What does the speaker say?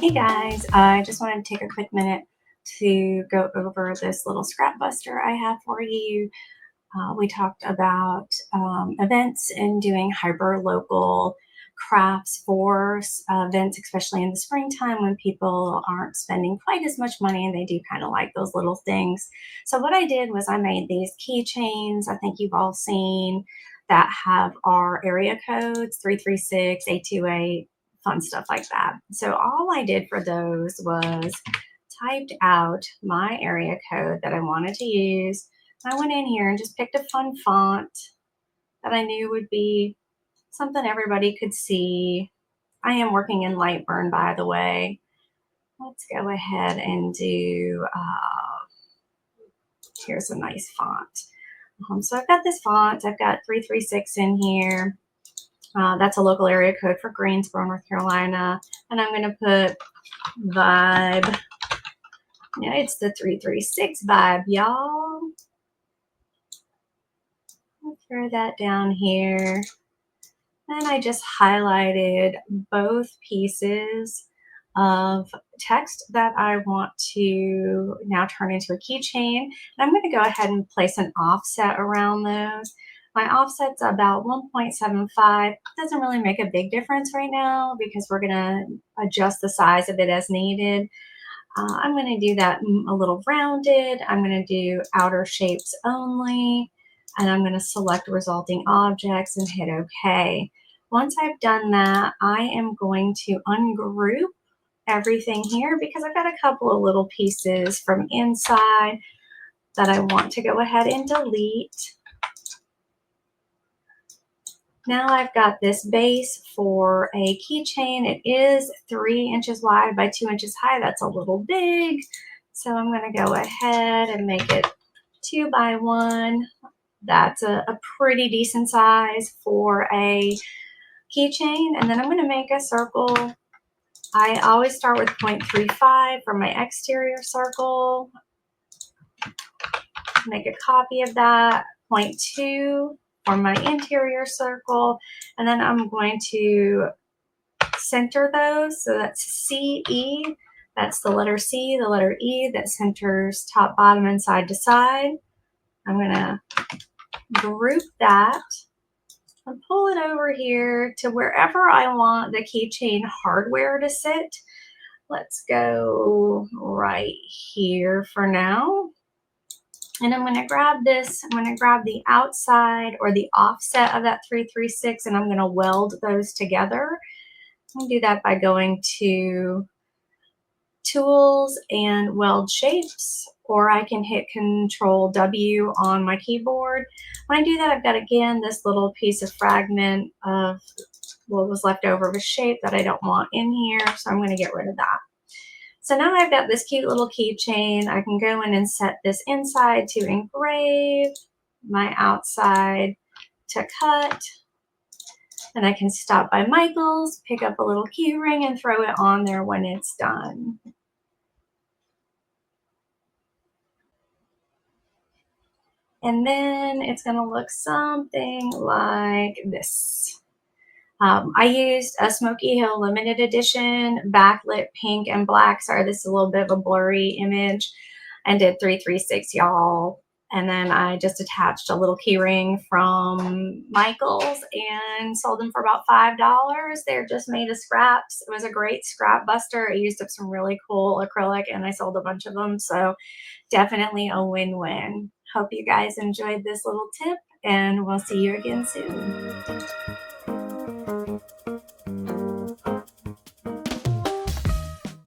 Hey guys, I just wanted to take a quick minute to go over this little scrap buster I have for you. We talked about events and doing hyper local crafts for events, especially in the springtime when people aren't spending quite as much money and they do kind of like those little things. So, what I did was I made these keychains. I think you've all seen that have our area codes 336, 828, fun stuff like that. So, all I did for those was typed out my area code that I wanted to use. I went in here and just picked a fun font that I knew would be something everybody could see. I am working in LightBurn, by the way. Let's go ahead and do, here's a nice font. So I've got this font. I've got 336 in here. That's a local area code for Greensboro, North Carolina. And I'm going to put vibe. Yeah, it's the 336 vibe, y'all. I'll throw that down here. And I just highlighted both pieces of text that I want to now turn into a keychain. And I'm going to go ahead and place an offset around those. My offset's about 1.75. Doesn't really make a big difference right now because we're going to adjust the size of it as needed. I'm going to do that a little rounded. I'm going to do outer shapes only. And I'm going to select resulting objects and hit OK. Once I've done that, I am going to ungroup everything here because I've got a couple of little pieces from inside that I want to go ahead and delete. Now I've got this base for a keychain. It is 3 inches wide by 2 inches high. That's a little big. So I'm going to go ahead and make it 2 by 1. That's a pretty decent size for a keychain. And then I'm going to make a circle. I always start with 0.35 for my exterior circle. Make a copy of that. 0.2 for my interior circle. And then I'm going to center those. So that's CE. That's the letter C, the letter E that centers top, bottom, and side to side. I'm going to group that and pull it over here to wherever I want the keychain hardware to sit. Let's go right here for now. And I'm going to grab this. I'm going to grab the outside or the offset of that 336 and I'm going to weld those together. I'll do that by going to Tools and Weld Shapes, or I can hit Control W on my keyboard. When I do that, I've got again this little piece of fragment of what was left over of a shape that I don't want in here, so I'm going to get rid of that. So now I've got this cute little keychain. I can go in and set this inside to engrave, my outside to cut. And I can stop by Michael's, pick up a little key ring and throw it on there when it's done. And then it's going to look something like this. I used a Smoky Hill limited edition, backlit pink and black. Sorry, this is a little bit of a blurry image. And did 336, y'all. And then I just attached a little key ring from Michael's and sold them for about $5. They're just made of scraps. It was a great scrap buster. I used up some really cool acrylic and I sold a bunch of them. So definitely a win-win. Hope you guys enjoyed this little tip and we'll see you again soon.